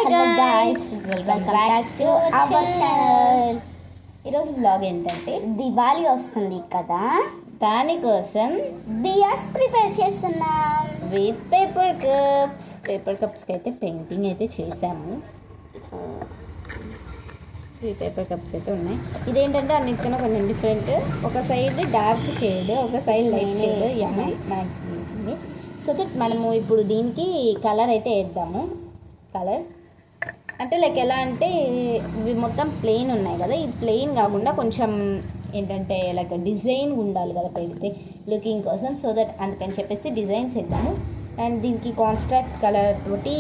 Hello guys, welcome back to our channel. ఈరోజు blog ఏంటంటే దివాళీ వస్తుంది కదా, దానికోసం దియాస్ ప్రిపేర్ చేస్తున్నాం విత్ పేపర్ కప్స్కి అయితే పెయింటింగ్ అయితే చేసాము. ఈ పేపర్ కప్స్ అయితే ఉన్నాయి. ఇదేంటంటే అన్నిటికన్నా కొంచెం డిఫరెంట్. ఒక సైడ్ డార్క్ షేడ్, ఒక సైడ్ లైట్ షేడ్ వేసింది. సో దట్ మనము ఇప్పుడు దీనికి కలర్ అయితే వేద్దాము. కలర్ అంటే లైక్ ఎలా అంటే ఇవి మొత్తం ప్లెయిన్ ఉన్నాయి కదా, ఈ ప్లెయిన్ కాకుండా కొంచెం ఏంటంటే లైక్ డిజైన్ ఉండాలి కదా పెడితే లుకింగ్ కోసం. సో దట్ అందుకని చెప్పేసి డిజైన్స్ వేద్దాము. అండ్ దీనికి కాన్స్ట్రాక్ట్ కలర్ తోటి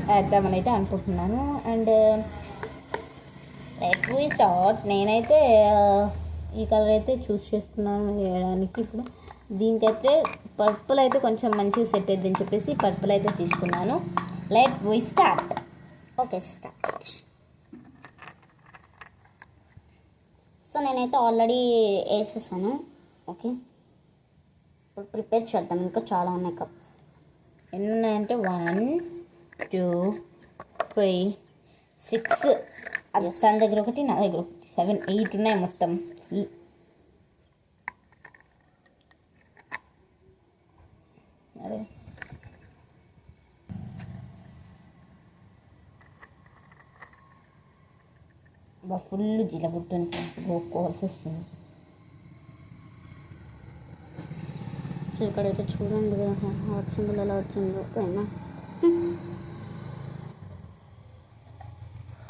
వేద్దామని అయితే అనుకుంటున్నాను. And let we start. నేనైతే ఈ కలర్ అయితే చూస్ చేసుకున్నాను వేయడానికి. ఇప్పుడు దీనికైతే పర్పుల్ అయితే కొంచెం మంచిగా సెట్ అవుతుందని చెప్పేసి పర్పుల్ అయితే తీసుకున్నాను. Let we start. Okay, start. So నేనైతే ఆల్రెడీ వేసేసాను. ఓకే, ఇప్పుడు ప్రిపేర్ చేద్దాం. ఇంకా చాలా ఉన్నాయి కప్స్. ఎన్ని ఉన్నాయంటే 1 2 3 6. తన దగ్గర ఒకటి, నా దగ్గర ఒకటి, 7 8 ఉన్నాయి మొత్తం. అరే ఫుల్ జిలబుట్టని ఫ్రెండ్స్ గోక్కోవాల్సి వస్తుంది. సో ఇక్కడైతే చూడండి హాట్ సింబల్ ఎలా వచ్చిందో పైన.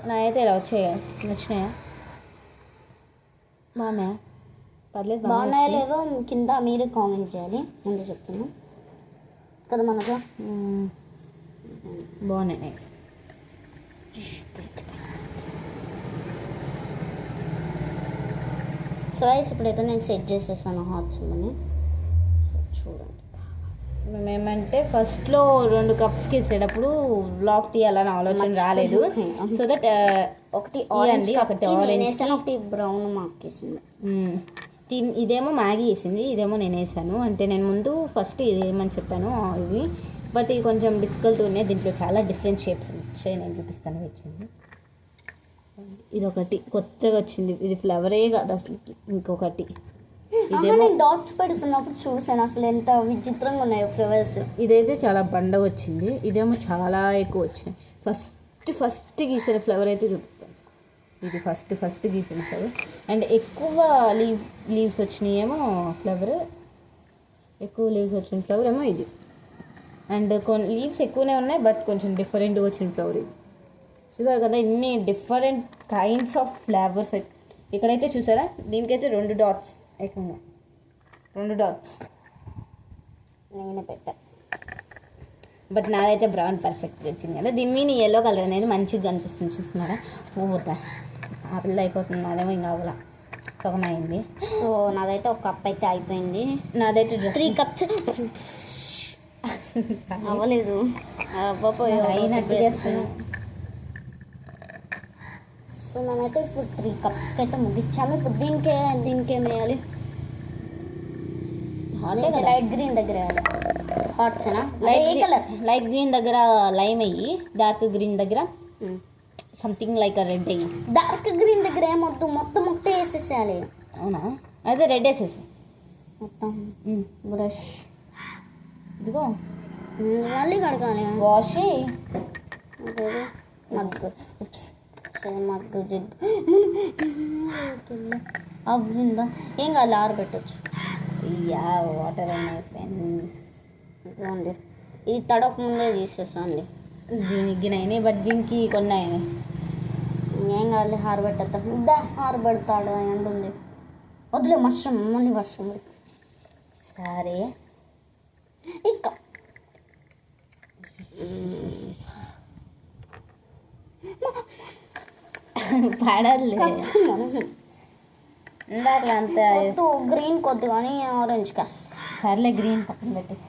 నా అయితే ఇలా వచ్చినాయా? బాగున్నాయా? పర్లేదు, బాగున్నాయా లేవో కింద మీరే కామెంట్ చేయాలి. ముందు చెప్తున్నాను కదా మనకు. బాగున్నాయి, నైస్. సో ఇప్పుడైతే నేను సెట్ చేసేసాను హాట్ సింబల్ని. సో చూడండి, మేమేమంటే ఫస్ట్లో 2 కప్స్కి వేసేటప్పుడు బ్లాక్ తీయాలని ఆలోచన రాలేదు. సో దట్ ఒకటి ఆరెంజ్, ఒకటి ఆరెంజ్, ఒకటి బ్రౌన్ మార్క్ వేసింది. ఇదేమో మ్యాగీ వేసింది, ఇదేమో నేను వేసాను. అంటే నేను ముందు ఫస్ట్ ఇది ఏమని చెప్పాను ఇవి, బట్ ఇవి కొంచెం డిఫికల్ట్ ఉన్నాయి. దీంట్లో చాలా డిఫరెంట్ షేప్స్ వచ్చాయి, నేను చూపిస్తాను. వచ్చింది ఇది ఒకటి కొత్తగా వచ్చింది, ఇది ఫ్లవరే కాదు అసలు. ఇంకొకటి ఇదేమో డాట్స్ పెడుతున్నప్పుడు చూసాను, అసలు ఎంత విచిత్రంగా ఉన్నాయో ఫ్లవర్స్. ఇదైతే చాలా బండ వచ్చింది, ఇదేమో చాలా ఎక్కువ వచ్చింది. ఫస్ట్ గీసిన ఫ్లవర్ అయితే చూపిస్తాను. ఇది ఫస్ట్ గీసిన ఫ్లవర్. అండ్ ఎక్కువ లీవ్స్ వచ్చినాయి ఏమో ఫ్లవర్, ఎక్కువ లీవ్స్ వచ్చిన ఫ్లవర్ ఏమో ఇది. అండ్ కొన్ని లీవ్స్ ఎక్కువనే ఉన్నాయి, బట్ కొంచెం డిఫరెంట్గా వచ్చిన ఫ్లవర్ ఇది. చూసారు కదా, ఇన్ని డిఫరెంట్ కైండ్స్ ఆఫ్ ఫ్లేవర్స్. ఇక్కడైతే చూసారా, దీనికైతే 2 డాట్స్ ఎక్కువ, 2 డాట్స్ నేనే పెట్టా. బట్ నాదైతే బ్రౌన్ పర్ఫెక్ట్గా వచ్చింది కదా. దీని మీద ఎల్లో కలర్ అనేది మంచిగా కనిపిస్తుంది, చూస్తున్నారా? పోతా ఆ పిల్ల అయిపోతుంది, నాదేమో ఇంకా అవలా సగం అయింది. సో నాదైతే ఒక కప్ అయితే అయిపోయింది. నాదైతే 3 కప్స్ అవ్వలేదు, అయినట్టు చేస్తున్నాను. సో మేమైతే ఇప్పుడు 3 కప్స్కి అయితే ముగించాము. ఇప్పుడు దీనికి ఏం వేయాలి? లైట్ గ్రీన్ దగ్గర వేయాలి. హాట్సేనా? ఏ కలర్? లైట్ గ్రీన్ దగ్గర లైమ్ అయ్యి, డార్క్ గ్రీన్ దగ్గర సంథింగ్ లైక్ రెడ్ అయ్యి. డార్క్ గ్రీన్ దగ్గర ఏమొద్దు, మొత్తం ఒకటే వేసేసేయాలి. అవునా? అయితే రెడ్ వేసేసి మొత్తం. బ్రష్ ఇదిగో, మళ్ళీ కడగాలి. వాష్ మగ్గు, మగ్గు జిగ్ అవ్విందా? ఏం కాదు, ఆరబెట్టచ్చు. యా, వాటర్ అనే పెన్స్ ఇదిగోండి. ఇది తడక ముందే తీసేసండి. దీనికి గినైనాయి, బట్ దీనికి కొన్ని అయినాయి. ఏం కావాలి, ఆరబెట్టద్దా? ఇద్దా, ఆరబెడతాడు అంటుంది. వద్దులే, వర్షం మళ్ళీ వర్షం. సరే, ఇక పడలే ఇందాక అంత గ్రీన్ కొద్ది కానీ ఆరెంజ్ కాస్త. సర్లే, గ్రీన్ పక్కన పెట్టేసి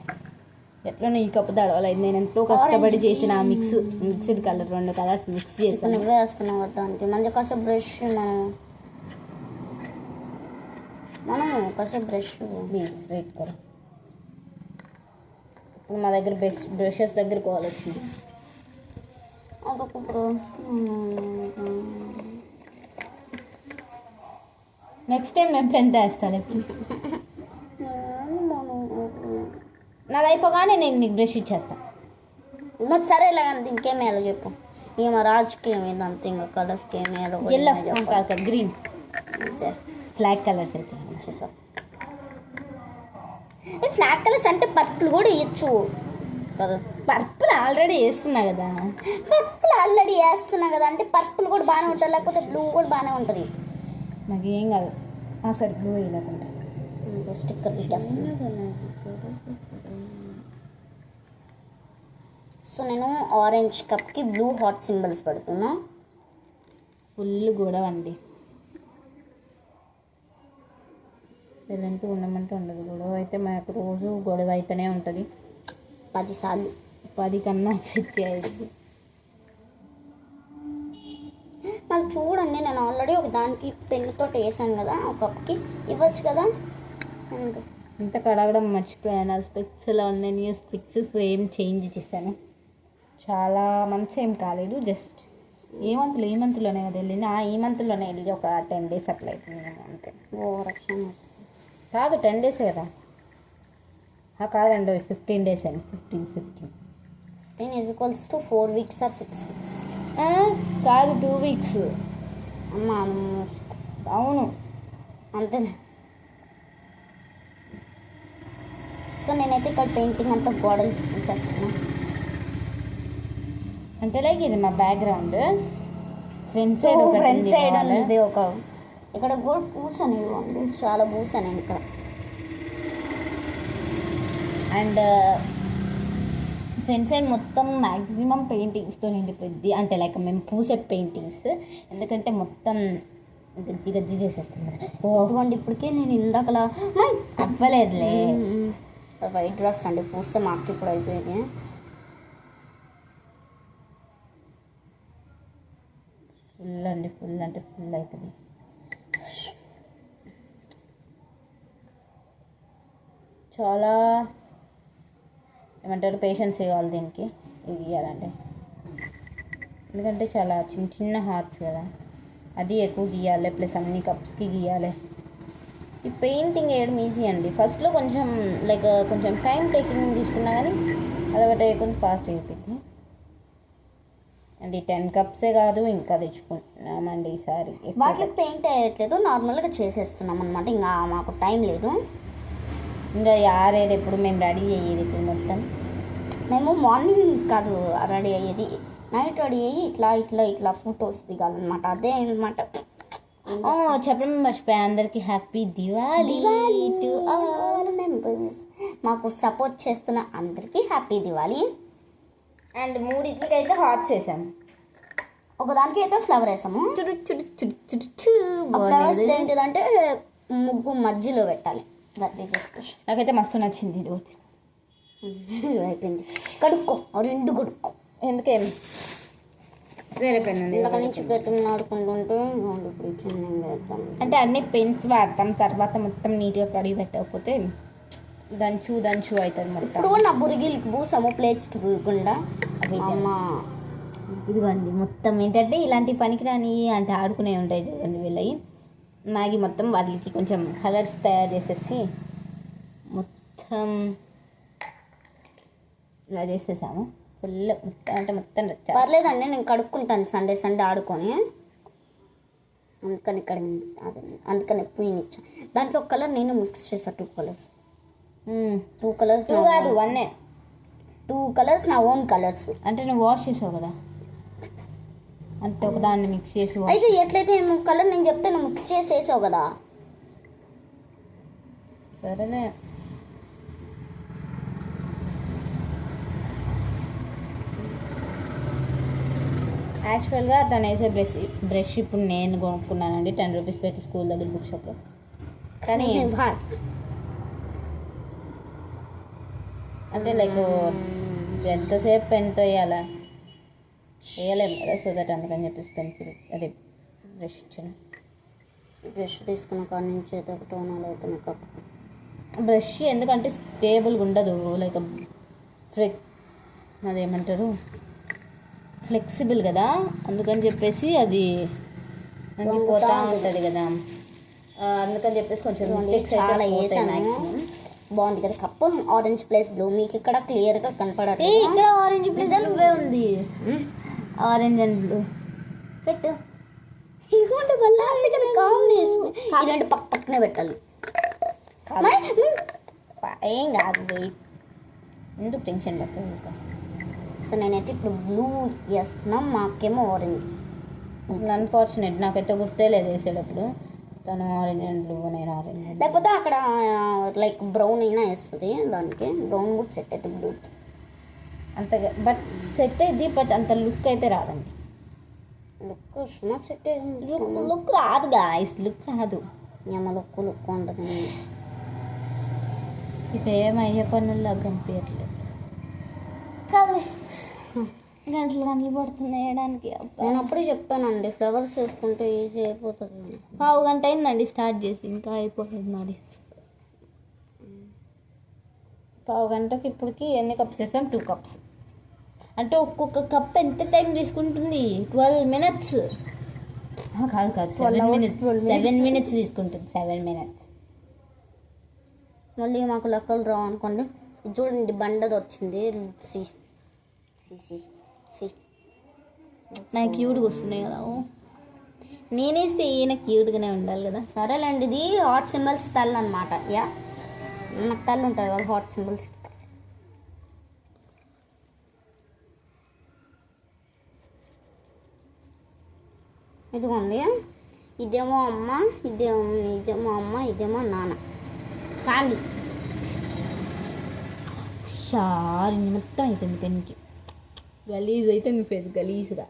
ఎట్లా ఈ కప్పు తడవలేదు. నేను ఎంతో కష్టపడి చేసిన మిక్స్డ్ కలర్, 2 కలర్స్ మిక్స్ చేసాను. నువ్వే వేస్తున్నావు దానికి. మంచి కాసేపు బ్రష్ మనం కాసేపు బ్రష్ ప్లీజ్ వెయిట్ కర. ఇప్పుడు మా దగ్గర బ్రషెస్ దగ్గర కాల్ వచ్చింది. నెక్స్ట్ టైం నేను పెన్ వేస్తాను ప్లీజ్. నాది అయిపోగానే నేను నీకు బ్రష్ ఇచ్చేస్తాను. మరి సరే ఇలాగంటే ఇంకేం వేయాలో చెప్పు. ఇక మా రాజుకి ఏమైంది అంతే, ఇంకా కలర్స్కి ఏం వేయాలో ఎల్లో గ్రీన్ అంతే. ఫ్లాగ్ కలర్స్ అయితే చేసాం. ఫ్లాట్ కలర్స్ అంటే పర్పుల్ కూడా వేయచ్చు కదా. పర్పుల్ ఆల్రెడీ వేస్తున్నా కదా. పర్పుల్ ఆల్రెడీ వేస్తున్నా కదా అంటే పర్పుల్ కూడా బాగానే ఉంటుంది, లేకపోతే బ్లూ కూడా బాగానే ఉంటుంది. నాకు ఏం కాదు. సరే బ్లూ వేయలేకుండా స్టిక్కర్ పెట్టేస్తున్నా. సో నేను ఆరెంజ్ కప్కి బ్లూ హాట్ సింబల్స్ పెడుతున్నా. ఫుల్ గొడవ అండి. ఎలాంటి ఉండమంటే ఉండదు. గొడవ అయితే మాకు రోజు గొడవ అయితేనే ఉంటుంది. 10 సార్లు, 10 కన్నా తెచ్చేది. మరి చూడండి, నేను ఆల్రెడీ ఒక దానికి పెన్నుతో వేసాను కదా, ఒక కప్కి ఇవ్వచ్చు కదా. ఇంత కడగడం మర్చిపోయాను. స్పెక్స్లో ఉన్నాయి. న్యూ స్పెక్స్ ఫ్రేమ్ చేంజ్ చేశాను. చాలా మంత్స్ ఏం కాలేదు. జస్ట్ ఈ మంత్లోనే కదా వెళ్ళింది. ఈ మంత్లోనే వెళ్ళి ఒక 10 days అట్లా అవుతుంది అంతే. రక్షణ కాదు 10 days కదా. కాదండి 15 days అండి. 15 = 4 weeks or 6 weeks. కాదు 2 weeks. అమ్మ అవును అంతేనే. సో నేనైతే ఇక్కడ పెయింటింగ్ అంతా గోడలు తీసేస్తున్నా. అంటే లైక్ ఇది మా బ్యాక్గ్రౌండ్. ఫ్రంట్ సైడ్ అనేది ఒక ఇక్కడ కూడా పూసాను. ఇవ్వండి, చాలా పూసాను ఇక్కడ. అండ్ ఫ్రంట్ సైడ్ మొత్తం మ్యాక్సిమం పెయింటింగ్స్తో నిండిపోద్ది. అంటే లైక్ మేము పూసే పెయింటింగ్స్, ఎందుకంటే మొత్తం గజ్జి చేసేస్తాం కదా. అదిగోండి ఇప్పటికే నేను ఇందాకలా అవ్వలేదులే. వైట్ డ్రెస్ అండి పూస్తే మాకు ఇప్పుడు అయిపోయింది. ఫుల్ అండి, ఫుల్ అంటే ఫుల్ అవుతుంది. చాలా ఏమంటారు పేషెన్స్ ఇవ్వాలి దీనికి. ఇది గీయాలంటే ఎందుకంటే చాలా చిన్న చిన్న హార్ట్స్ కదా, అది ఎక్కువ గీయాలి. ప్లస్ అన్ని కప్స్కి గీయాలి. ఈ పెయింటింగ్ వేయడం ఈజీ అండి. ఫస్ట్లో కొంచెం లైక్ కొంచెం టైం టేకింగ్ తీసుకున్నా కానీ అదొకటి కొంచెం ఫాస్ట్ అయిపోయింది. అండ్ ఈ 10 cups కాదు ఇంకా తెచ్చుకుంటున్నామండి ఈసారి. వాటికి పెయింట్ వేయట్లేదు, నార్మల్గా చేసేస్తున్నాం అనమాట. ఇంకా మాకు టైం లేదు. ఇంకా ఆరేది ఎప్పుడు మేము రెడీ అయ్యేది ఇప్పుడు మొత్తం. మేము మార్నింగ్ కాదు రెడీ అయ్యేది, నైట్ రెడీ అయ్యి ఇట్లా ఇట్లా ఇట్లా ఫొటోస్ దిగాలన్నమాట. అదే అనమాట. చెప్పడం మర్చిపోయా. అందరికీ happy Diwali to all members. మాకు సపోర్ట్ చేస్తున్న అందరికీ హ్యాపీ దివాళీ. అండ్ 3 అయితే హార్ట్స్ వేసాము. ఒకదానికి అయితే ఫ్లవర్ వేసాము. ఫ్లవర్స్ ఏంటిదంటే ముగ్గు మధ్యలో పెట్టాలి. That is special. నాకైతే మస్తు నచ్చింది. ఇది అయిపోయింది. కడుక్కో, 2 కడుక్కో. ఎందుకేం వేరే పెన్ ఉంది అక్కడి నుంచి పెట్టుకుని ఆడుకుంటుంటే ఇప్పుడు చిన్న అంటే అన్ని పెన్స్ వాడతాం. తర్వాత మొత్తం నీట్గా కడిగి పెట్టకపోతే దంచు అవుతుంది మొత్తం. ఇప్పుడు నా బురిగిలకి పూసాము, ప్లేట్స్కి పూయకుండా. అవి ఇదిగోండి మొత్తం ఏంటంటే ఇలాంటి పనికిరాని అంటే ఆడుకునే ఉంటాయి చూడండి వీళ్ళవి. మ్యాగీ మొత్తం వాటికి కొంచెం కలర్స్ తయారు చేసేసి మొత్తం ఇలా చేసేసాము. ఫుల్ అంటే మొత్తం పర్లేదండి, నేను కడుక్కుంటాను సండే ఆడుకొని. అందుకని ఇక్కడ అందుకని పూయనిచ్చా. దాంట్లో ఒక కలర్ నేను మిక్స్ చేసా. 2 colours. 2 colours కాదు 1. 2 colours నా ఓన్ కలర్స్. అంటే నువ్వు వాష్ చేసావు కదా, అంటే ఒక దాన్ని మిక్స్ చేసి. అయితే ఎట్లయితే కలర్ నేను చెప్తే నువ్వు మిక్స్ చేసి వేసావు కదా. సరేనే. యాక్చువల్గా తను వేసే బ్రష్ ఇప్పుడు నేను కొనుక్కున్నానండి. 10 rupees పెట్టి స్కూల్ దగ్గర బుక్ షాప్లో. కానీ అంటే లైక్ ఎంతసేపు పెన్తో వేయలేము కదా. సో దట్ అందుకని చెప్పేసి పెన్సిల్ అదే బ్రష్ ఇచ్చాను. బ్రష్ తీసుకున్న కాడ నుంచి అయితే ఒక టోనాలు అవుతుంది కప్. బ్రష్ ఎందుకంటే స్టేబుల్గా ఉండదు. లైక్ అదేమంటారు ఫ్లెక్సిబుల్ కదా, అందుకని చెప్పేసి అది వంగిపోతూ ఉంటుంది కదా, అందుకని చెప్పేసి కొంచెం మిస్టేక్స్ చాలా అయితే వేసాను. బాగుంది కదా కప్పు. ఆరెంజ్ ప్లస్ బ్లూ మీకు ఇక్కడ క్లియర్గా కనపడట్లేదు. ఇక్కడ ఆరెంజ్ ప్లస్ బ్లూ ఉంది. ఆరెంజ్ అండ్ బ్లూ పెట్టు. ఇదిగోండి మళ్ళీ కాంబినేషన్. ఇలాంటి పక్కనే పెట్టాలి. ఏం కాదు, వెయిట్, ఎందుకు టెన్షన్ పడుతుంది ఇంకా. సో నేనైతే ఇప్పుడు బ్లూ చేస్తున్నాం, మాకేమో ఆరెంజ్. అసలు అన్ఫార్చునేట్, నాకైతే గుర్తే లేదు వేసేటప్పుడు. తను ఆరెంజ్ అండ్ బ్లూ, నేను ఆరెంజ్. లేకపోతే అక్కడ లైక్ బ్రౌన్ అయినా వేస్తుంది, దానికి బ్రౌన్ కూడా సెట్ అవుతుంది బ్లూకి అంతగా. బట్ సెట్ అయింది, బట్ అంత లుక్ అయితే రాదండి. లుక్ సెట్ అయింది. లుక్ రాదు గాయస్, లుక్ రాదు. ఏమో లుక్ ఉంటుంది. ఇవేమయ్యే పనుల్లో కనిపించట్లేదు. కాదు, గంటలు పడుతుంది వేయడానికి. నేను అప్పుడే చెప్పానండి, ఫ్లవర్స్ వేసుకుంటే ఈజీ అయిపోతుంది. పావు గంట అయిందండి స్టార్ట్ చేసి, ఇంకా అయిపోయింది మరి. పావు గంటకి ఇప్పటికి ఎన్ని కప్స్ వేసాం? 2 కప్స్. అంటే ఒక్కొక్క కప్ ఎంత టైం తీసుకుంటుంది? 12 minutes. కాదు 7 minutes. 7 minutes తీసుకుంటుంది. 7 minutes. మళ్ళీ మాకు లెక్కలు రావు అనుకోండి. ఇది చూడండి, బండది వచ్చింది. నాకు క్యూట్గా వస్తున్నాయి కదా. నేనేస్తే ఈయన క్యూట్గానే ఉండాలి కదా. సరేలేండి, ఇది హాట్ సింబల్స్ తల్ అనమాట. యా, నాకు తల్లు ఉంటుంది కదా హాట్ సింబల్స్. ఇదిగోండి, ఇదేమో అమ్మ, ఇదేమో అమ్మ, ఇదేమో నాన్న, ఫ్యామిలీ. షార్ మొత్తం అవుతుంది పెన్కి. గలీజ్ అయితే మీ పెద్ద గలీజ్గా.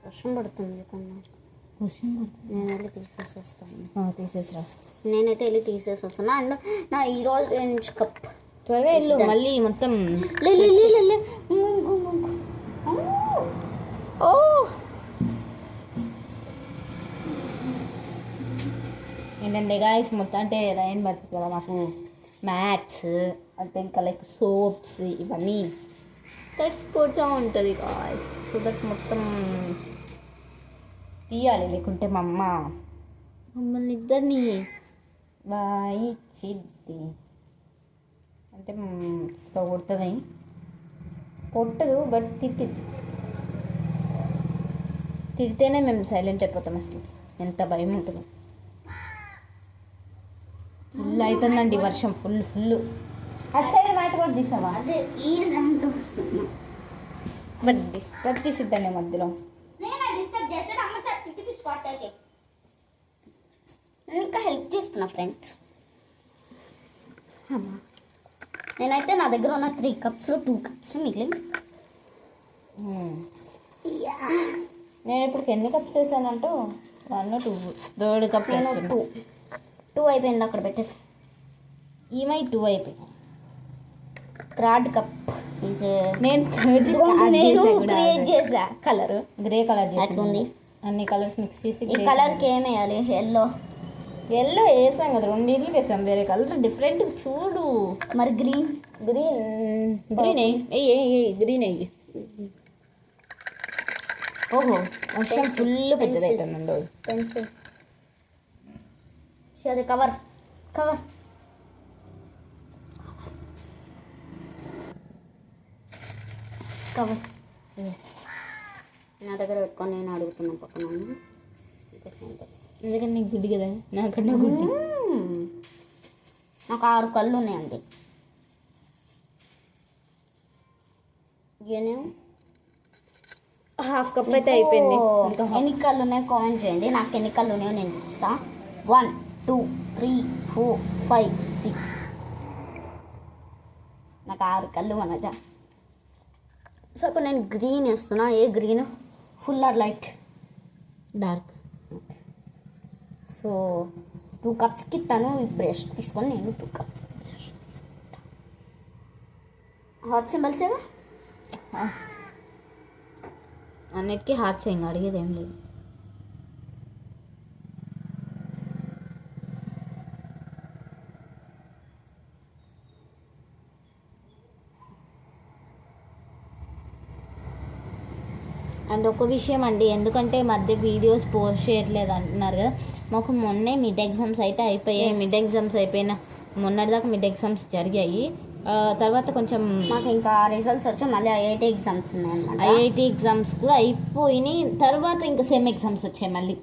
వర్షం పడుతుంది కన్నా. వర్షం పడుతుంది. నేను వెళ్ళి తీసేసేస్తాను. తీసేసిరా. నేనైతే వెళ్ళి తీసేసేస్తాను. అండ్ నా ఈరోజు ఆరెంజ్ కప్. త్వరగా వెళ్ళు, మళ్ళీ మొత్తం. ఓ ఏంటంటే గాయస్, మొత్తం అంటే రైన్ పడుతుంది కదా మాకు, మ్యాట్స్ అంటే ఇంకా లైక్ సోప్స్ ఇవన్నీ తెచ్చిపోతూ ఉంటుంది గాయస్. సో దట్ మొత్తం తీయాలి, లేకుంటే మా అమ్మ మమ్మల్ని ఇద్దరిని వాయిచ్చిద్ది. అంటే కొడుతుంది, కొట్టదు బట్ తిడితేనే మేము సైలెంట్ అయిపోతాం. అసలు ఎంత భయం ఉంటుంది. ఫుల్ అవుతుందండి వర్షం, ఫుల్. అటు సైడ్ మాట కూడా తీసావా? అదే ఈ రెండు వస్తున్నా. బట్ డిస్టర్బ్ చేసిద్దండి మధ్యలో. ఇంకా హెల్ప్ చేస్తున్నా ఫ్రెండ్స్. నేనైతే నా దగ్గర ఉన్న 3 కప్స్లో 2 కప్స్ మిగిలి. నేను ఇప్పుడు ఎన్ని కప్స్ వేసానంటూ 1 2 3 కప్. నేను 2 అయిపోయింది అక్కడ పెట్టేసి. ఈమై 2 అయిపోయింది. థర్డ్ కప్ నేను థర్డ్ క్రియేట్ చేసా. కలర్ గ్రే కలర్ అట్లుంది. అన్ని కలర్స్ మిక్స్ చేసి. ఈ కలర్కి ఏం వేయాలి? ఎల్లో వేసాం కదా, 2 ఇడ్లకి వేసాం. వేరే కలర్ డిఫరెంట్ చూడు. మరి గ్రీన్ గ్రీన్ ఓహో, వర్షం ఫుల్ పెద్దదవుతుందండి. పెన్సిల్ అది కవర్ నా దగ్గర పెట్టుకొని నేను అడుగుతున్నాను పక్కన. ఎందుకంటే నీకు గుడ్డి కదా, నాకన్నా గుడ్డి. నాకు 6 కళ్ళు ఉన్నాయండి. హాఫ్ కప్ అయితే అయిపోయింది. ఎన్ని కళ్ళు ఉన్నాయో కామెంట్ చేయండి. నాకు ఎన్ని కళ్ళు ఉన్నాయో నేను చూస్తా. 1 2 3 4 5 6. నాకు 6 కళ్ళు మనజా. సో ఇప్పుడు నేను గ్రీన్ వేస్తున్నా. ఏ green? Full or light? Dark. So 2 కప్స్కి తను ఈ బ్రష్ తీసుకొని నేను 2 కప్స్ బ్రష్ తీసుకుంటా. హాట్ సింబల్సేగా అన్నిటికీ హార్ట్స్, ఏం అడిగేది ఏం లేదు. అండ్ ఒక విషయం అండి, ఎందుకంటే ఈ మధ్య వీడియోస్ పోస్ట్ చేయట్లేదు అంటున్నారు కదా, మాకు మొన్నే మిడ్ ఎగ్జామ్స్ అయితే అయిపోయాయి. మిడ్ ఎగ్జామ్స్ అయిపోయిన మొన్నటిదాకా మిడ్ ఎగ్జామ్స్ జరిగాయి. తర్వాత కొంచెం మాకు ఇంకా రిజల్ట్స్ వచ్చి మళ్ళీ ఐఐటి ఎగ్జామ్స్ ఉన్నాయన్నమాట. ఐఐటి ఎగ్జామ్స్ కూడా అయిపోయినాయి. తర్వాత ఇంకా సెమ్ ఎగ్జామ్స్ వచ్చాయి. మళ్ళీ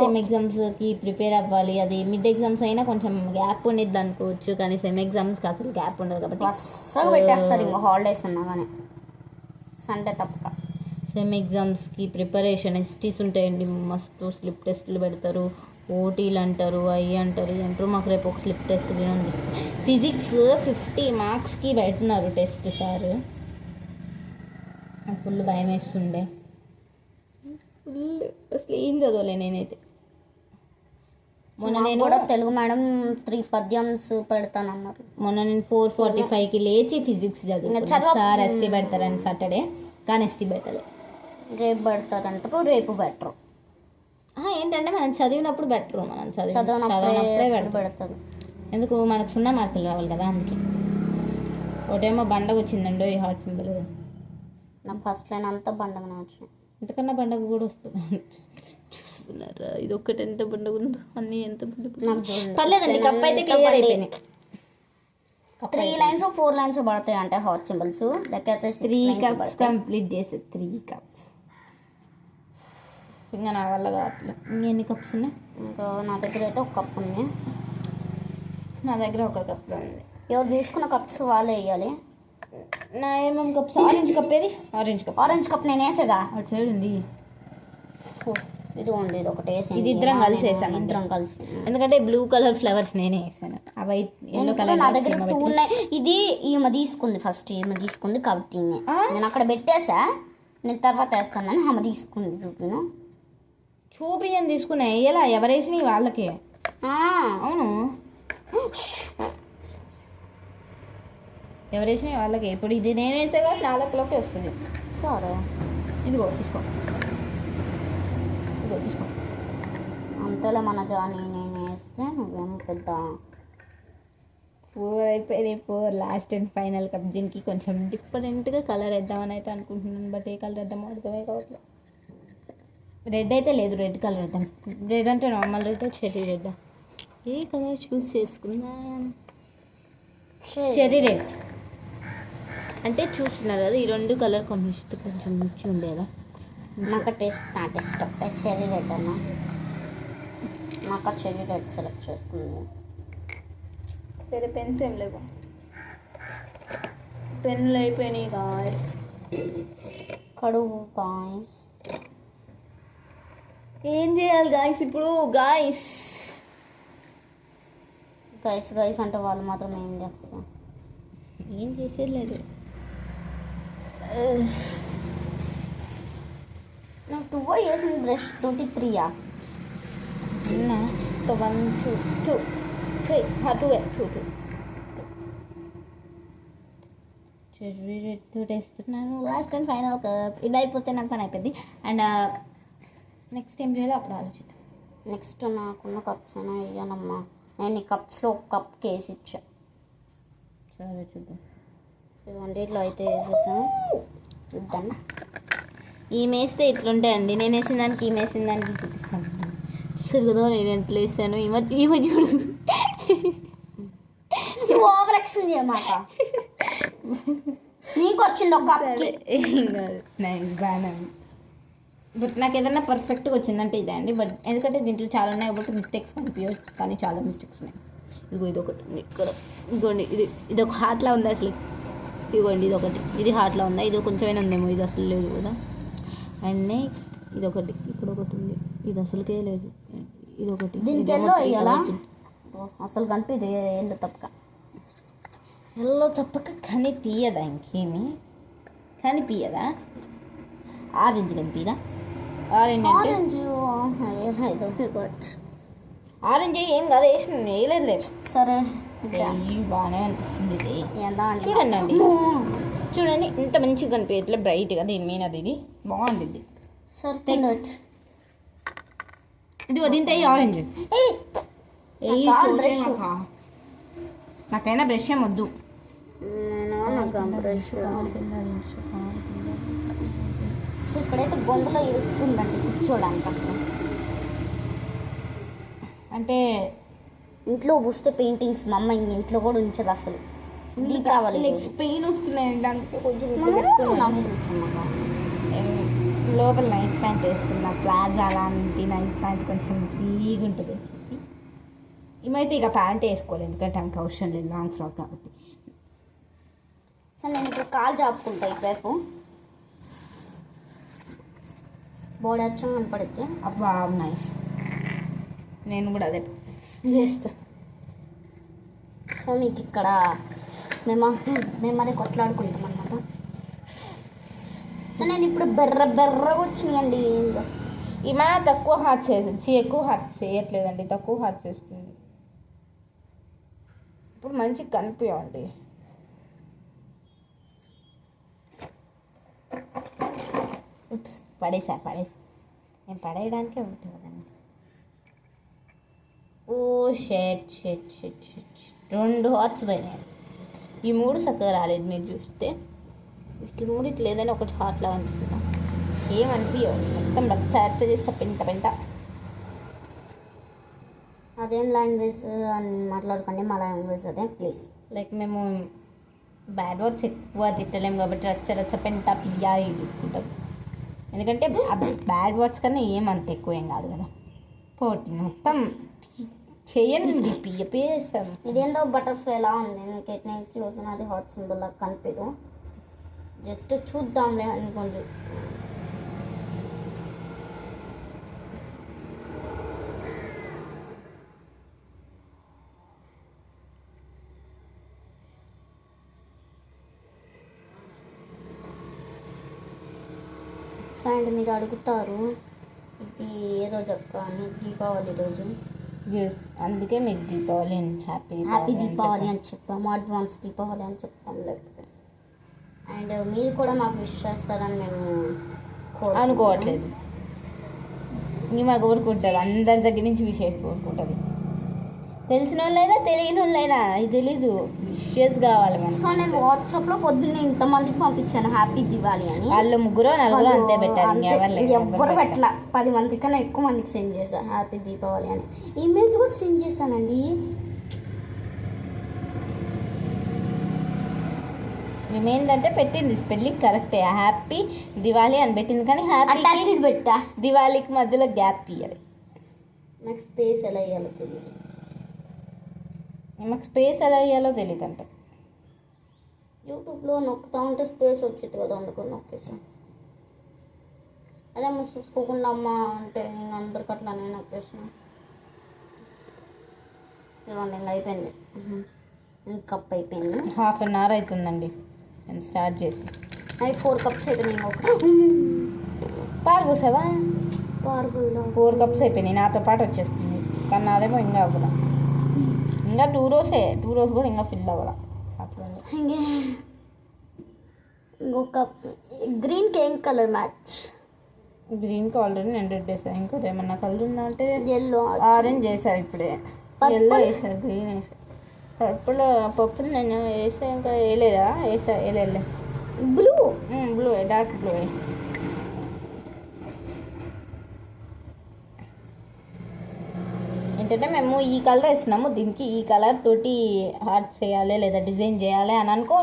సెమ్ ఎగ్జామ్స్కి ప్రిపేర్ అవ్వాలి. అది మిడ్ ఎగ్జామ్స్ అయినా కొంచెం గ్యాప్ ఉండేది అనుకోవచ్చు, కానీ సెమ్ ఎగ్జామ్స్కి అసలు గ్యాప్ ఉండదు కాబట్టి అస్సలు పెట్టేస్తారు ఇంకా హాలిడేస్ ఉన్నా కానీ సండే తప్పక. సెమ్ ఎగ్జామ్స్కి ప్రిపరేషన్ ఎస్టీస్ ఉంటాయండి, మస్తు స్లిప్ టెస్టులు పెడతారు, ఓటీలు అంటారు, అవి అంటారు, అంటారు. మాకు రేపు ఒక స్లిప్ టెస్ట్ కూడా ఉంది. ఫిజిక్స్ 50 మార్క్స్కి పెడుతున్నారు టెస్ట్ సార్. నాకు ఫుల్ భయం వేస్తుండే, ఫుల్ అసలు ఏం చదవలే నేనైతే. మొన్న నేను కూడా తెలుగు మేడం 3 పద్యమ్స్ పెడతానన్నారు. మొన్న నేను 4:45కి లేచి ఫిజిక్స్ చదువుకున్నాను. సార్ ఎస్టీ పెడతారని సాటర్డే, కానీ ఎస్టీ పెట్టలేదు. రేపు పెడతారంటారు, రేపు బెటరు. ఏంటంటే మనం చదివినప్పుడు బెటరు, మనం చదివినప్పుడే పెడతారు. ఎందుకు మనకు 0 మార్కులు రావాలి కదా, అందుకే. ఒకటేమో బండగ వచ్చిందండో ఈ హార్ట్ సింబల్. నాకు ఫస్ట్ లైన్ అంతా బండగానే వచ్చినాయి. ఇంతకన్నా పండగ కూడా వస్తుంది. చూస్తున్నారా ఇది ఒక్కటి ఎంత పండుగ ఉందో, అన్నీ ఎంత పర్లేదండి. కప్ అయితే క్లియర్ అయిపోయింది. 3 లైన్స్ 4 లైన్స్ పడతాయి అంటే హాట్ సింబల్స్ లేకపోతే 3 కప్స్ కంప్లీట్ చేసే 3 కప్స్. ఇంకా నా వల్ల కావట్లేదు. ఇంకెన్ని కప్స్ ఉన్నాయి? ఇంకా నా దగ్గర అయితే ఒక కప్ ఉంది. నా దగ్గర ఒక కప్ ఉంది. ఎవరు తీసుకున్న కప్స్ వాళ్ళే వేయాలి. నా ఏమేమి కప్స్? ఆరెంజ్ కప్ ఏది? ఆరెంజ్ కప్ నేను వేసేదా? అటు సైడ్ ఉంది. ఇది ఉంది, ఇది ఒకటి వేసాను. ఇది ఇద్దరం కలిసి వేసాను. ఇద్దరం కలిసి, ఎందుకంటే బ్లూ కలర్ ఫ్లవర్స్ నేనే వేసాను. ఆ వైట్ ఎల్లో కలర్ నా దగ్గర 2 ఉన్నాయి. ఇది ఈమె తీసుకుంది, ఫస్ట్ ఈమె తీసుకుంది కాబట్టి నేను అక్కడ పెట్టేసా. నేను తర్వాత వేస్తానని ఆమె తీసుకుంది. చూపియని తీసుకున్నా వేయాలా? ఎవరు వేసినాయి వాళ్ళకి. అవును, ఎవరు వేసినాయి వాళ్ళకి. ఇప్పుడు ఇది నేను వేసే కాబట్టి 4లోకి వస్తుంది. సరే ఇదిగో తీసుకో. అంతలో మన జానీ నేను వేస్తే నువ్వేం పెద్ద 4 అయిపోయినాయి. 4 లాస్ట్ అండ్ ఫైనల్ కప్. దీనికి కొంచెం డిఫరెంట్గా కలర్ వేద్దామని అయితే అనుకుంటున్నాను, బట్ ఏ కలర్ వేద్దామో అర్థమే కావట్లేదు. రెడ్ అయితే లేదు, రెడ్ కలర్ వేద్దాం. రెడ్ అంటే నార్మల్ రెడ్, చెర్రీ రెడ్. ఏ కలర్ చూస్ చేసుకుందాం? చెర్రీ రెడ్ అంటే చూస్తున్నారు కదా, ఈ 2 కలర్ కాంబినేషన్ కొంచెం మంచిగా ఉండేదా. నాకు టేస్ట్ ఒకటే చెర్రీ రెడ్ అన్న. నాకు చెర్రీ రెడ్ సెలెక్ట్ చేసుకుంది. సరే, పెన్స్ ఏం లేవు, పెన్నులు అయిపోయినాయి. గాయస్ కడుగు గాయస్, ఏం చేయాలి గాయస్ ఇప్పుడు? గాయస్ అంటే వాళ్ళు మాత్రం ఏం చేస్తారు? ఏం చేసేది లేదు. నాకు 2 వేసిన బ్రష్ తోటి 3 1 2 3 2 చెర్రీ రెడ్ తోటి వేస్తున్నాను. Last and final cup. ఇది అయిపోతే నాకు పని అయిపోద్ది. అండ్ నెక్స్ట్ ఏం చేయాలో అప్పుడు ఆలోచిద్దాం. నెక్స్ట్ నాకున్న కప్స్ అయినా వేయనమ్మా. నేను ఈ కప్స్లో ఒక కప్ కేసి ఇచ్చా. సరే చూద్దాం. ఇదిగోండి, ఇట్లా అయితే వేసేసాను. చూద్దాం. ఈమె వేస్తే ఇట్లుంటాయండి. నేను వేసిన దానికి ఈమె వేసిన దానికి చూపిస్తాను. సరే కదా, నేను ఎంత వేసాను ఈమె చూడు. ఓవర్ యాక్షన్ చేయమాట. నీకు వచ్చింది ఒక కప్. ఏం కాదు, నాకు బాగా. బట్ నాకు ఏదైనా పర్ఫెక్ట్గా వచ్చిందంటే ఇదే అండి. బట్ ఎందుకంటే దీంట్లో చాలా ఉన్నాయి కాబట్టి మిస్టేక్స్ కనిపించవచ్చు, కానీ చాలా మిస్టేక్స్ ఉన్నాయి. ఇది ఒకటి ఉంది ఇక్కడ. ఇదిగోండి, ఇది ఒక హార్ట్లా ఉంది అసలు. ఇదిగోండి, ఇది ఒకటి, ఇది హార్ట్లా ఉందా? ఇది కొంచెమైనా ఉందేమో, ఇది అసలు లేదు కదా. అండ్ నెక్స్ట్ ఇది ఒకటి, ఇక్కడ ఒకటి ఉంది, ఇది అసలుకే లేదు. ఇది ఒకటి, దీనికి అసలు కనిపిది ఎల్లో తప్పక కనిపించదా? ఇంకేమి కనిపించదా? ఆరెంజ్ కనిపించదా? ఆరెంజ్ ఆరెంజ్ ఏం కాదు, వేయలేదు లేదు. సరే, బాగానే అనిపిస్తుంది. ఇది చూడండి అండి, చూడండి ఇంత మంచిగా కనిపించట్లే బ్రైట్గా. దీని మీద ఇది బాగుంటుంది. సరే, ఇదిగో దీంతో ఆరెంజ్. నాకైనా బ్రష్ ఏం వద్దు. నాకు బ్రష్ సో ఇక్కడైతే గొంతులో ఇరుక్కుందండి కూర్చోడానికి అసలు. అంటే ఇంట్లో పూస్తే పెయింటింగ్స్ మా అమ్మ ఇంట్లో కూడా ఉంచదు అసలు. దీపావళి నెక్స్ట్ పెయిన్ వస్తున్నాయండి, అందుకే కొంచెం నా మీద కూర్చున్నాను. లోపల నైట్ ప్యాంట్ వేసుకున్న ప్లాజా అలాంటి నైట్ ప్యాంట్ కొంచెం ఫ్రీగా ఉంటుంది అని చెప్పి ఏమైతే ఇక ప్యాంట్ వేసుకోలేదు, ఎందుకంటే ఆమెకు అవసరం లేదు లాంగ్ ఫ్రాక్ కాబట్టి. సో నేను ఇప్పుడు కాలు చాపుకుంటా ఇటువైపు, బోర్డు వచ్చా కనపడితే. అబ్బా నైస్, నేను కూడా అదే చేస్తా. సో మీకు ఇక్కడ మేము అదే కొట్లాడుకుంటాం అన్నమాట. సో నేను ఇప్పుడు బెర్రగా వచ్చినాయండి. ఏందో ఈమె తక్కువ హార్ట్ చేస్తుంది, ఎక్కువ హార్ట్ చేయట్లేదండి, తక్కువ హార్ట్ చేస్తుంది. ఇప్పుడు మంచిగా కనిపించండి. పడేసా నేను పడేయడానికే ఉంటుంది కదండి. ఓ షెట్ 2 హార్ట్స్ పోయినాయి. ఈ 3 చక్కగా రాలేదు, మీరు చూస్తే ఇట్లా 3 ఇట్లా ఏదైనా ఒకటి హార్ట్ లాగా అనిపిస్తుందా? ఏమనిపించవు, మొత్తం రచ్చ చేస్తా పెంట. అదేం లాంగ్వేజ్ అని మాట్లాడుకోండి, మా లాంగ్వేజ్ అదే ప్లీజ్. లైక్ మేము బ్యాడ్ వర్డ్స్ ఎక్కువ తిట్టలేము కాబట్టి రచ్చ పెంట పియ్యా ఇట్టుకుంటాం. ఎందుకంటే బ్యాడ్ వర్డ్స్ కన్నా ఏమంత ఎక్కువ ఏం కాదు కదా. పోటీ మొత్తం చేయండి పియ్యేస్తాం. ఇదేందో బటర్ఫ్లైలా ఉంది, మీకు ఎట్ నుంచి చూసిన అది హాట్ సింబల్ లాగా కనిపించదు. జస్ట్ చూద్దాంలే అనుకొని చూస్తున్నాను. అండ్ మీరు అడుగుతారు ఇది ఏ రోజు అక్క అని, దీపావళి రోజు. అందుకే మీకు దీపావళి హ్యాపీ దీపావళి అని చెప్పాము, అడ్వాన్స్ దీపావళి అని చెప్తాము. లేకపోతే అండ్ మీరు కూడా మాకు విష్ చేస్తారని మేము అనుకోవట్లేదు. మాకు కోరుకుంటుంది, అందరి దగ్గర నుంచి విషెస్ కోరుకుంటుంది. తెలిసిన వాళ్ళైనా తెలియని వాళ్ళైనా ఇది తెలీదు, విషెస్ కావాలి మనకి. సో నేను వాట్సాప్లో పొద్దున్నే ఇంతమందికి పంపించాను హ్యాపీ దివాళీ అని. వాళ్ళు 3-4 అంతే పెట్టారు, ఎవరు పెట్టలా. 10 మంది కన్నా ఎక్కువ మందికి సెండ్ చేశాను హ్యాపీ దీపావళి అని. ఈమెయిల్స్ కూడా సెండ్ చేశానండి. ఏమేంటంటే పెట్టింది స్పెల్లింగ్ కరెక్టే, హ్యాపీ దివాళీ అని పెట్టింది, కానీ హ్యాపీ పెట్టా. దివాళీకి మధ్యలో గ్యాప్ ఇయ్యాలి. నాకు స్పేస్ ఎలా ఇవ్వాలో తెలియదు, మాకు స్పేస్ ఎలా ఇవ్వాలో తెలియదు. అంటే యూట్యూబ్లో నొక్కుతా ఉంటే స్పేస్ వచ్చింది కదా, అందుకని నొక్కేసాను. అదే అమ్మ చూసుకోకుండా అమ్మ అంటే ఇంక అందరికి అట్లా నేను నొక్కేసాను. ఇవ్వండి ఇంకా అయిపోయింది, కప్ అయిపోయింది. 1/2 అవర్ అవుతుందండి నేను స్టార్ట్ చేసి. అది 4 కప్స్ అయిపోయినాయి. పాలు పోసావా? పాలు 4 కప్స్ అయిపోయినాయి, నాతో పాటు వచ్చేస్తుంది. కానీ నాదేమో ఇంకా అవ్వదా, ఇంకా 2 రోస్ కూడా ఇంకా ఫిల్ అవ్వాలా. అట్లా ఇంకొక గ్రీన్కి ఏం కలర్ మ్యాచ్? గ్రీన్కి ఆల్రెడీ నేను రెడ్ వేసాను, ఇంకోటి ఏమన్నా కలర్ ఉందా అంటే ఎల్లో, ఆరెంజ్ వేసారు ఇప్పుడే, ఎల్లో వేసారు, గ్రీన్ వేసారు, పర్పుల్ నేను వేసా, ఇంకా వేయలేదా? వేయలే. Blue dark blue. ఏంటంటే మేము ఈ కలర్ వేస్తున్నాము, దీనికి ఈ కలర్ తోటి హార్ట్ చేయాలి లేదా డిజైన్ చేయాలి అని అనుకో,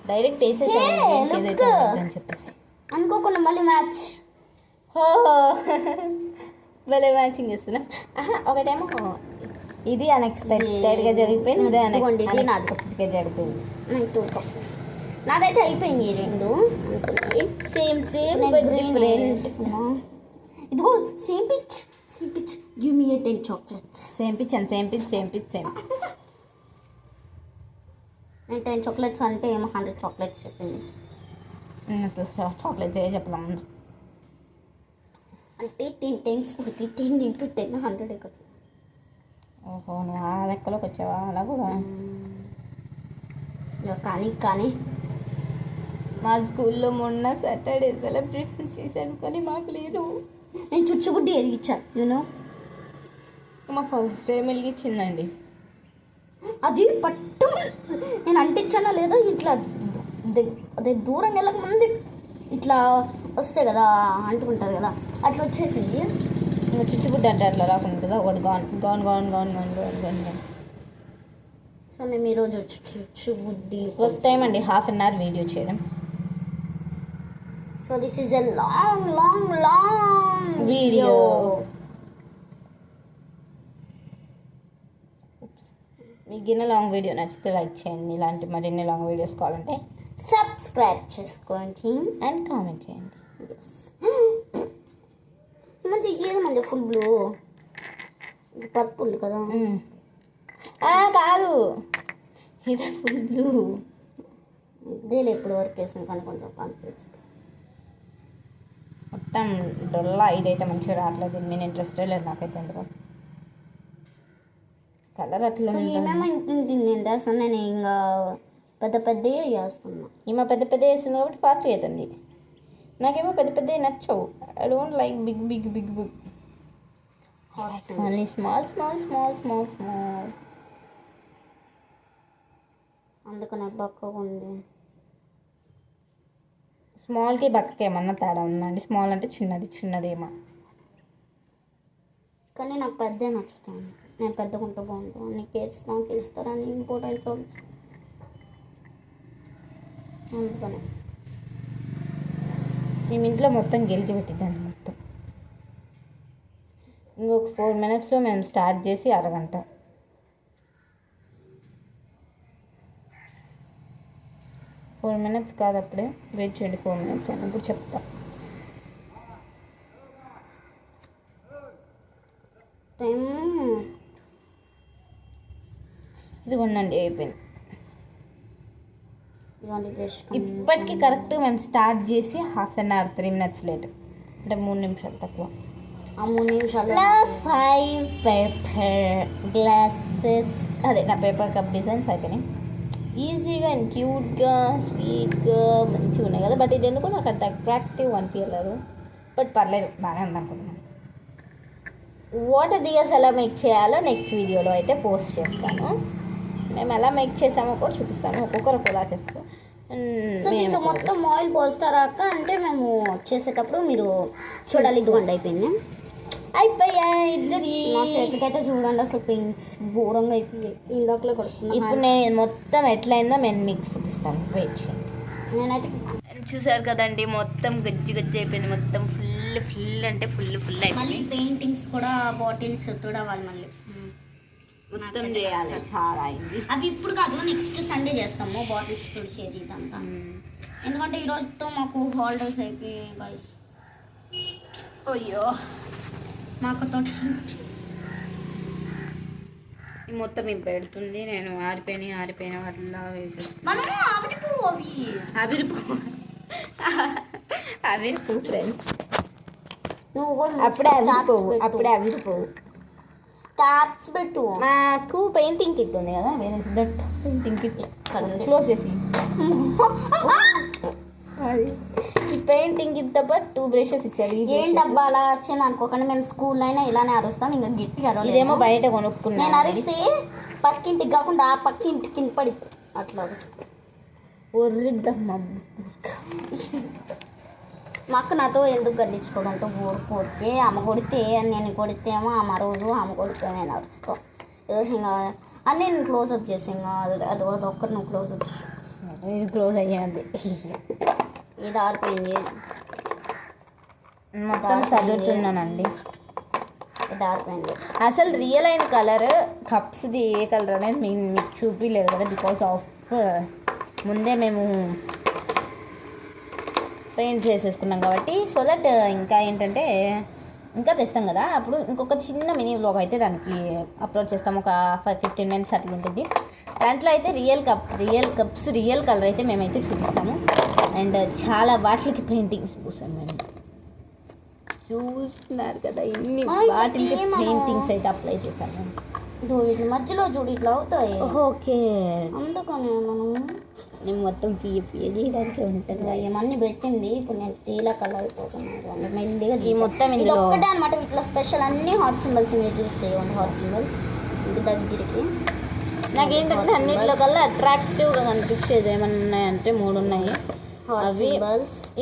డైరెక్ట్ వేసేసాను చెప్పేసి అనుకోకుండా మళ్ళీ మ్యాచ్. భలే మ్యాచింగ్ చేస్తున్నాం. ఒకటేమో ఇది అన్ఎక్స్పెక్టెడ్గా జరిగిపోయింది, ఇది అన్ఎక్స్పెక్టెడ్గా జరిగిపోయింది. 2 కప్స్ నాదైతే అయిపోయింది. 2 సేమ్ ఇదిగో same pitch give me 10 chocolates. Same pitch. నేను 10 చాక్లెట్స్ అంటే ఏమో 100 చాక్లెట్స్ చెప్పింది. చాక్లెట్స్ చెప్పలేము అంటే 10 టైమ్స్ 10 into 10 100 కదా. ఓహో, నువ్వు ఆ లెక్కలోకి వచ్చావా? అలా కూడా కానీ మా స్కూల్లో మొన్న సాటర్డే సెలబ్రేషన్ చేశాను, కానీ మాకు లేదు. నేను చుచ్చుబుడ్డి ఎరిగించాను. మా ఫస్ట్ టైం వెలిగించిందండి. అది పట్టు నేను అంటించానా లేదో ఇట్లా అదే దూరం వెళ్ళకముందు ఇట్లా వస్తాయి కదా అంటుకుంటారు కదా అట్లా వచ్చేసింది. ఇంకా చుచ్చుబుడ్డి అంటే అట్లా రాకుండా ఉంటుందా? ఒకటి gone gone gone gone gone gone gone gone. So మేము ఈరోజు చుచ్చుబుడ్డి ఫస్ట్ టైం అండి ½ hour వీడియో చేయడం. So this is a long long long video. మీకు గిన్నె లాంగ్ వీడియో నచ్చితే లైక్ చేయండి. ఇలాంటి మరిన్ని లాంగ్ వీడియోస్ కావాలంటే సబ్స్క్రైబ్ చేసుకోండి అండ్ కామెంట్ చేయండి. మంచి ఏది మంచి ఫుల్ బ్లూ పర్పుల్ కదా. కాదు, ఇదే ఫుల్ బ్లూ. ఇదేలే ఇప్పుడు వరకు వేసాం కానీ కొంచెం కాన్ఫిడెన్స్ మొత్తం డొల్లా. ఇదైతే మంచిగా రావట్లేదు, దీని మీద ఇంట్రెస్టే లేదు నాకైతే. ఎందుకు కలర్ అట్లా ఏమేమో ఇంత చేస్తాను నేను. ఇంకా పెద్ద పెద్దవి చేస్తున్నా. ఈమె పెద్ద పెద్ద వేస్తుంది కాబట్టి ఫాస్ట్గా అవుతుంది. నాకేమో పెద్ద పెద్ద నచ్చవు. I don't like big big big big. Only small small small small small. అందుకనే బక్కగా ఉంది. స్మాల్కి బక్కకి ఏమన్నా తేడా ఉందండి? స్మాల్ అంటే చిన్నది, చిన్నదేమో. కానీ నాకు పెద్ద నచ్చుతాను. నేను పెద్దగా ఉంటే బాగుంటాను. అన్ని కేక్స్ నాకు ఇస్తారని ఇంపార్టెన్స్ అందుకనే మేము ఇంట్లో మొత్తం గెలికి పెట్టిద్దండి మొత్తం. ఇంకొక 4 minutes మేము స్టార్ట్ చేసి అరగంట. ఫోర్ మినిట్స్ కాదు, అప్పుడే వెయిట్ చేయండి. 4 minutes అని ఇప్పుడు చెప్తా. టైం ఇదిగోండి అయిపోయింది. ఇలాంటి బ్రష్ ఇప్పటికీ కరెక్ట్ మేము స్టార్ట్ చేసి ½ hour 3 minutes లేట్, అంటే 3 నిమిషాలు తక్కువ. ఆ 3 నిమిషాలు 5 పేపర్ గ్లాసెస్, అదే నా పేపర్ కప్ డిజైన్స్ అయిపోయినాయి. ఈజీగా అండ్ క్యూట్గా స్వీట్గా మంచిగా ఉన్నాయి కదా. బట్ ఇది ఎందుకు నాకు అంత అట్రాక్టివ్ అనిపించలేదు. బట్ పర్లేదు, బాగానే ఉందనుకుంటున్నాను. వాటర్ దియాస్ ఎలా మేక్ చేయాలో నెక్స్ట్ వీడియోలో అయితే పోస్ట్ చేస్తాను. మేము ఎలా మేక్ చేసామో కూడా చూపిస్తాను. ఒక్కొక్కరు ఎలా చేస్తాము. సో దీంట్లో మొత్తం ఆయిల్ పోస్తారా అక్క? అంటే మేము చేసేటప్పుడు మీరు చూడాలి. ఇదిగోండి అయిపోయింది. అయిపోయా ఇద్దరి. మా చేతికైతే చూడండి అసలు పెయింట్స్ ఘోరంగా అయిపోయాయి. ఇందాకలో కొడుతున్నాను. ఇప్పుడు నేను మొత్తం ఎట్లయిందో నేను మీకు చూపిస్తాను. వెయిట్ చేయండి. నేనైతే చూసారు కదండి, మొత్తం గజ్జి గజ్జి అయిపోయింది. మొత్తం ఫుల్ అంటే ఫుల్ అయిపోయింది. మళ్ళీ పెయింటింగ్స్ కూడా బాటిల్స్ తుడవాలి మళ్ళీ మొత్తం చేయాలి. చాలా అయింది. అవి ఇప్పుడు కాదు, నెక్స్ట్ సండే చేస్తాము బాటిల్స్ తుడిచేది ఇదంతా. ఎందుకంటే ఈరోజుతో మాకు హాలిడేస్ అయిపోయాయి గైస్. అయ్యో, మాకు తోట మొత్తం ఇవి పెడుతుంది. నేను ఆరిపోయిన వాటిలా వేసేస్తాను. మనం అవిరిపు ఫ్రెండ్స్. నువ్వు కూడా అప్పుడే అవిరిపోవు. ట్యాప్స్ పెట్టు. మాకు పెయింటింగ్ కిట్ ఉంది కదా, దట్ పెయింటింగ్ కిట్ క్లోజ్ చేసి. సారీ, ఈ పెయింటింగ్ కిట్తో పాటు 2 brushes ఇచ్చారు. ఏంటబ్బా అలా అరిచాను అనుకోకండి. మేము స్కూల్లో అయినా ఇలానే అరుస్తాం, ఇంకా గట్టిగా అరవలేదు. ఇదేమో బయట కొనుక్కున్నాను. నేను అరిస్తే పక్కింటికి కాకుండా ఆ పక్కింటికి పడి అట్లా అరుస్తాం. ఒర్రిద్దమ్మా. మా అక్క నాతో ఎందుకు గల్లించుకోదంటే ఊరుకోడితే అమ్మ కొడితే నేను కొడితేమో అమ్మ రోజు అమ్మ కొడితే నేను అరుస్తాం. ఇంకా అన్నీ నేను క్లోజ్అప్ చేసి ఇంకా అది ఒక్కటి నువ్వు క్లోజ్అప్ ఇది క్లోజ్ అయ్యేది. ఇది ఆరిపోయింది. మొత్తం చదువుతున్నానండి. ఇది ఆరిపోయింది. అసలు రియల్ అయిన కలర్ కప్స్ది ఏ కలర్ అనేది మీకు చూపించలేదు కదా, బికాస్ ఆఫ్ ముందే మేము పెయింట్ చేసేసుకున్నాం కాబట్టి. సో దట్ ఇంకా ఏంటంటే ఇంకా తెస్తాం కదా, అప్పుడు ఇంకొక చిన్న మినీ వ్లాగ్ అయితే దానికి అప్లోడ్ చేస్తాం. ఒక 15 minutes అట్లా ఉంటుంది. దాంట్లో అయితే రియల్ కప్స్ రియల్ కలర్ అయితే మేమైతే చూపిస్తాము. అండ్ చాలా వాటికి పెయింటింగ్స్ పూసాను మేము. చూస్తున్నారు కదా, ఇన్ని వాటికి పెయింటింగ్స్ అయితే అప్లై చేశాను మేము. వీటి మధ్యలో చూడు ఇట్లా అవుతాయి. ఓకే, అందుకని మనం నేను మొత్తం గీయడానికి ఉంటుంది. ఏమన్నీ పెట్టింది. ఇప్పుడు నేను తీలా కలర్ అయిపోతున్నాను మెల్లిగా. ఈ మొత్తం ఇది ఒక్కటే అనమాట ఇట్లా స్పెషల్. అన్ని హాట్ సింబల్స్ మీరు చూస్తే హాట్ సింబల్స్ ఇది దగ్గరికి. నాకేంటంటే అన్నిట్లో కల్లా అట్రాక్టివ్గా కనిపించేది ఏమన్నా ఉన్నాయంటే 3 ఉన్నాయి. అవి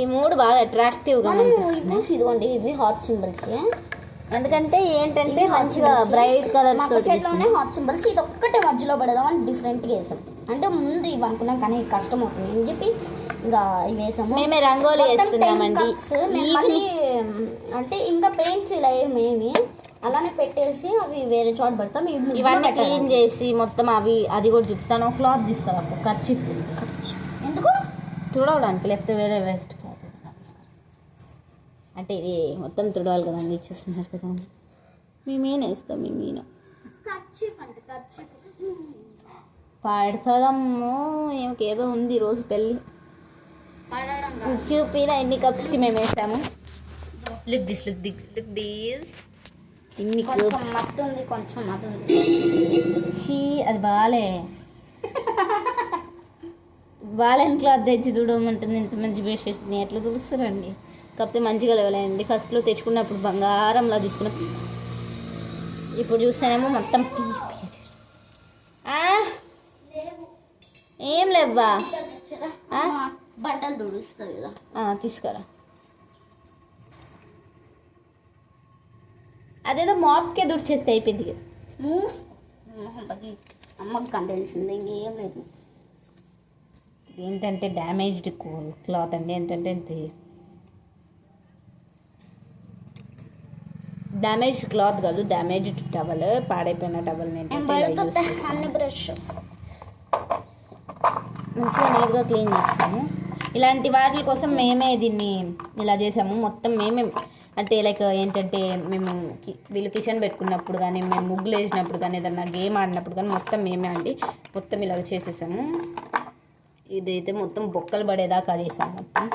ఈ 3 బాగా అట్రాక్టివ్గా కనిపిస్తున్నాయి. ఇదిగోండి ఇవి హాట్ సింబల్స్. ఎందుకంటే ఏంటంటే మంచిగా బ్రైట్ కలర్స్ తోటి చేతిలోనే హాట్ సింబల్స్. ఇది ఒక్కటే మధ్యలో పెడదామని డిఫరెంట్గా వేసాం. అంటే ముందు ఇవి అనుకున్నాం కానీ కష్టం అవుతుంది అని చెప్పి ఇంకా ఇవి వేసాము. మేమే రంగోలీ వేస్తున్నామండి. మళ్ళీ అంటే ఇంకా పెయింట్స్ ఇలా ఏమేమి అలానే పెట్టేసి అవి వేరే చోట పెడతాం. ఇవన్నీ క్లీన్ చేసి మొత్తం అది కూడా చూపిస్తాను. ఒక క్లాత్ తీసుకురా, కర్చీఫ్ తీసుకురా. ఎందుకు తుడవడానికి, లేకపోతే వేరే వేస్ట్ క్లాత్. అంటే ఇది మొత్తం తుడవాలి కదండి, ఇచ్చేస్తున్నారు కదా. మీ మీన వేస్తాం. మీ మీన పాడసదమ్ము ఏదో ఉంది ఈరోజు పెళ్ళి. చూపిన ఎన్ని కప్స్కి మేము వేసాము. లుక్ దిస్ ఇన్ని కప్స్. మత్తు ఉంది కొంచెం, మత్తు అది బాలేని క్లాత్ తెచ్చి తుడవమంటుంది. ఇంత మంచి బ్రష్ చేస్తుంది, ఎట్లా తుడుస్తారండి? కాకపోతే మంచిగా లేవలేండి. ఫస్ట్లో తెచ్చుకున్నప్పుడు బంగారంలా తీసుకున్న, ఇప్పుడు చూస్తేనేమో మొత్తం ఏం లేవ్వా. బట్టలు తుడుస్తుంది కదా, తీసుకురా. అదేదో మాప్కే దుడిచేస్తే అయిపోయింది కదా. అమ్మకి కంట తెలిసింది, ఇంకేం లేదు. ఏంటంటే డ్యామేజ్డ్ క్లాత్ అండి. ఏంటంటే డ్యామేజ్డ్ క్లాత్ కాదు, డ్యామేజ్డ్ టవల్, పాడైపోయిన టవల్. అన్ని బ్రషెస్ మంచిగా నీట్గా క్లీన్ చేస్తాము. ఇలాంటి వాటి కోసం మేమే దీన్ని ఇలా చేసాము. మొత్తం మేమే అంటే లైక్ ఏంటంటే మేము వీళ్ళు కిచెన్ పెట్టుకున్నప్పుడు కానీ, మేము ముగ్గులు వేసినప్పుడు కానీ, ఏదన్నా గేమ్ ఆడినప్పుడు కానీ మొత్తం మేమే అండి మొత్తం ఇలా చేసేసాము. ఇదైతే మొత్తం బొక్కలు పడేదాకా చేసాము మొత్తం.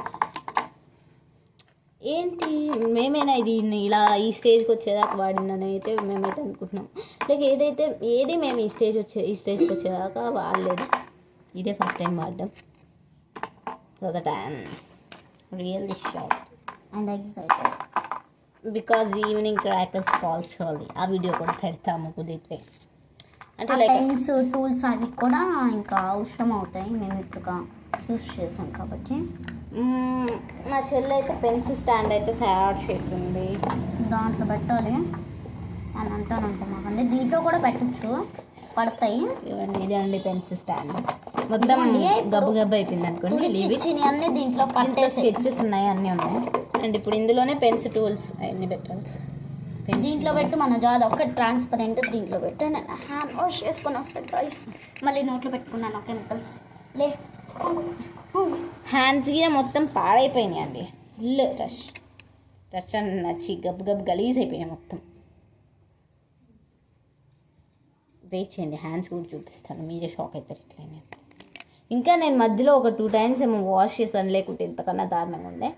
ఏంటి మేమేనా ఇది ఇలా ఈ స్టేజ్కి వచ్చేదాకా వాడిందని అయితే మేమైతే అనుకుంటున్నాం. లైక్ ఏది మేము ఈ స్టేజ్కి వచ్చేదాకా వాడలేదు. ఇదే ఫస్ట్ టైం వాడడం. So that I'm really shock and excited because evening crackers call షోలీ. ఆ వీడియో కూడా పెడతాము కుదిరితే. అంటే పెన్స్ టూల్స్ అవి కూడా ఇంకా అవసరం అవుతాయి. మేము ఇప్పుడు యూస్ చేసాం కాబట్టి. మా చెల్లి అయితే పెన్స్ స్టాండ్ అయితే తయారు చేస్తుంది. దాంట్లో పెట్టాలి అని అంటానంటే దీంట్లో కూడా పెట్టచ్చు, పడతాయి. ఇవన్నీ ఇదే అండి పెన్స్ స్టాండ్. మొత్తం గబ్బు అయిపోయింది అనుకోండి. అన్నీ దీంట్లో పట్టే స్కెచెస్ ఉన్నాయి, అన్నీ ఉన్నాయి. అండ్ ఇప్పుడు ఇందులోనే పెన్స్ టూల్స్ అవన్నీ పెట్టాలి. దీంట్లో పెట్టి మన జాది ఒక్కటి ట్రాన్స్పరెంట్ దీంట్లో పెట్టి నేను హ్యాండ్ వాష్ చేసుకొని వస్తాను గైస్. మళ్ళీ నోట్లో పెట్టుకున్నాను కెమికల్స్ లే. హ్యాండ్స్కి మొత్తం పాడైపోయినాయి అండి. ఫుల్ రష్ అని నచ్చి గబ్ గలీజ్ అయిపోయినాయి మొత్తం. వెయిట్ చేయండి, హ్యాండ్స్ కూడా చూపిస్తాను, మీరే షాక్ అవుతారు ఇట్లనే. ఇంకా నేను మధ్యలో ఒక 2 times ఏమో వాష్ చేశాను, లేకుంటే ఇంతకన్నా దారుణంగా ఉండే.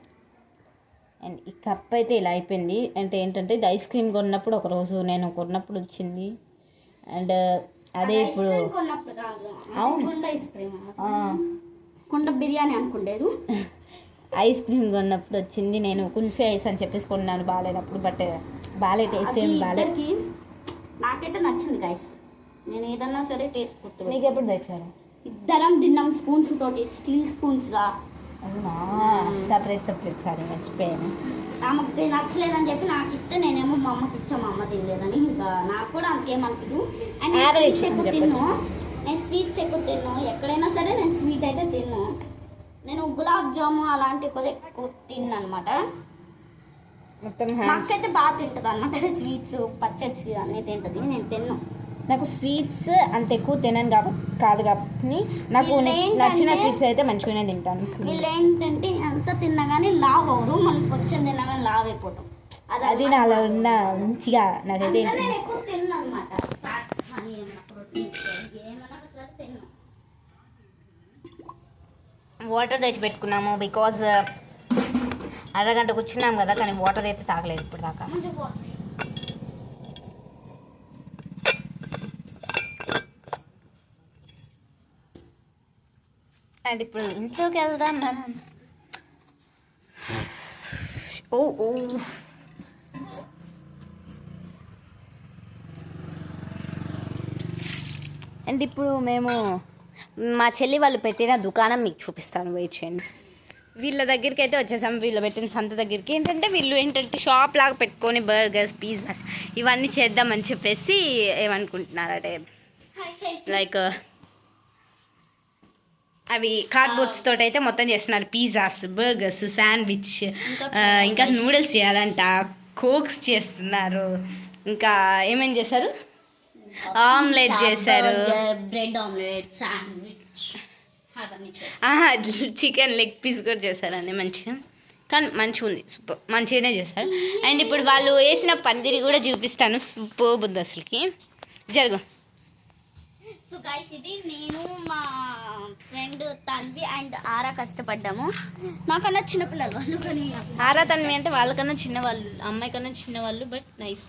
అండ్ ఈ కప్ అయితే ఇలా అయిపోయింది. అంటే ఏంటంటే ఇది ఐస్ క్రీమ్ కొన్నప్పుడు ఒకరోజు నేను కొన్నప్పుడు వచ్చింది. అండ్ అదే ఇప్పుడు కుండ బిర్యానీ అనుకుండేది. ఐస్ క్రీమ్ కొన్నప్పుడు వచ్చింది. నేను కుల్ఫీ ఐస్ అని చెప్పేసి కొన్నాను బాగాలేనప్పుడు. బట్ బాగాలే, టేస్ట్ ఏం బాగాలేదు. నాకైతే నచ్చింది గైస్. నేను ఏదన్నా సరే టేస్ట్ కొట్టు. మీకు ఎప్పుడు తెచ్చారు? ఇద్దరం తిన్నాం స్పూన్స్ తోటి, స్టీల్ స్పూన్స్గా. అవునా, సపరేట్ సారీ మర్చిపోయాను. ఆమెకి నచ్చలేదని చెప్పి నాకు ఇస్తే నేనేమో మా అమ్మకి ఇచ్చా, మా అమ్మ తినలేదని. ఇంకా నాకు కూడా అంతేమనిపించదు. అండ్ స్వీట్స్ ఎక్కువ తిన్ను, ఎక్కడైనా సరే నేను స్వీట్ అయితే తిన్ను. నేను గులాబ్ జాము అలాంటివి కొద్దిగా ఎక్కువ తిన్ను అనమాట. నాకైతే బాగా తింటుంది అనమాట. స్వీట్స్ పచ్చడిస్ అన్నీ తింటుంది, నేను తిన్ను. నాకు స్వీట్స్ అంత ఎక్కువ తినను కాదు కాబట్టి నాకు నచ్చిన స్వీట్స్ అయితే మంచిగానే తింటాను. వీళ్ళు ఏంటంటే ఎంత తిన్నా కానీ లావ్ అవరు, మనకు కొంచెం తిన్నా కానీ లావ్ అయిపోతాం. అది నాలో ఉన్న మంచిగా నాకైతే ఎక్కువ తిన్ను అనమాట. వాటర్ తెచ్చి పెట్టుకున్నాము బికాజ్ అరగంట కూర్చున్నాం కదా, కానీ వాటర్ అయితే తాగలేదు ఇప్పుడు దాకా. అండ్ ఇప్పుడు ఇంట్లోకి వెళ్దాం మనం. ఓ అండ్ ఇప్పుడు మేము మా చెల్లి వాళ్ళు పెట్టిన దుకాణం మీకు చూపిస్తాను, వెయిట్ చేయండి. వీళ్ళ దగ్గరికి అయితే వచ్చేసాం, వీళ్ళు పెట్టిన సంత దగ్గరికి. వీళ్ళు ఏంటంటే షాప్ లాగా పెట్టుకొని బర్గర్స్, పిజ్జాస్ ఇవన్నీ చేద్దామని చెప్పేసి ఏమనుకుంటున్నారంటే లైక్ అవి కార్డ్బోర్డ్స్ తోటి అయితే మొత్తం చేస్తున్నారు. పిజ్జాస్, బర్గర్స్, శాండ్విచ్, ఇంకా నూడిల్స్ చేయాలంట, కోక్స్ చేస్తున్నారు, ఇంకా ఏమేం చేశారు, ఆమ్లెట్ చేశారు, bread omelette, sandwich, chicken leg piece కూడా చేశారండి మంచిగా. కానీ మంచిగా ఉంది, సూపర్, మంచిగానే చేశారు. అండ్ ఇప్పుడు వాళ్ళు వేసిన పందిరి కూడా చూపిస్తాను, సూపర్ ఉంది అసలుకి. జరుగు. సో గైస్, ఇది నేను మా ఫ్రెండ్ తన్వి అండ్ ఆరా కష్టపడ్డాము. నాకన్నా చిన్నపిల్లలు వాళ్ళు, కానీ ఆరా తన్వి అంటే వాళ్ళకన్నా చిన్నవాళ్ళు, అమ్మాయి కన్నా చిన్నవాళ్ళు, బట్ నైస్,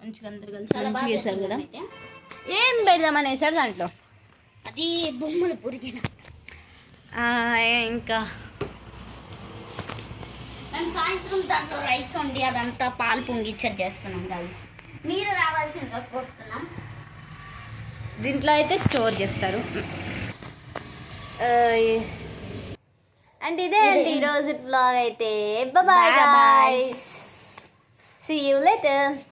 మంచిగా అందరు కలిసి మంచిగా చేశారు కదా. ఏం పెడదామని వేసారు దాంట్లో, అది బొమ్మలు పురిగిన. ఇంకా మేము సాయంత్రం దాంట్లో రైస్ వండి అదంతా పాలు పొంగిచ్చట్ చేస్తున్నాం గైస్. మీరు రావాల్సిందిగా కోరుతున్నాం. దీంట్లో అయితే స్టోర్ చేస్తారు. అండ్ ఇదే అండి ఈరోజు బ్లాగ్ అయితే. Bye bye, see you later.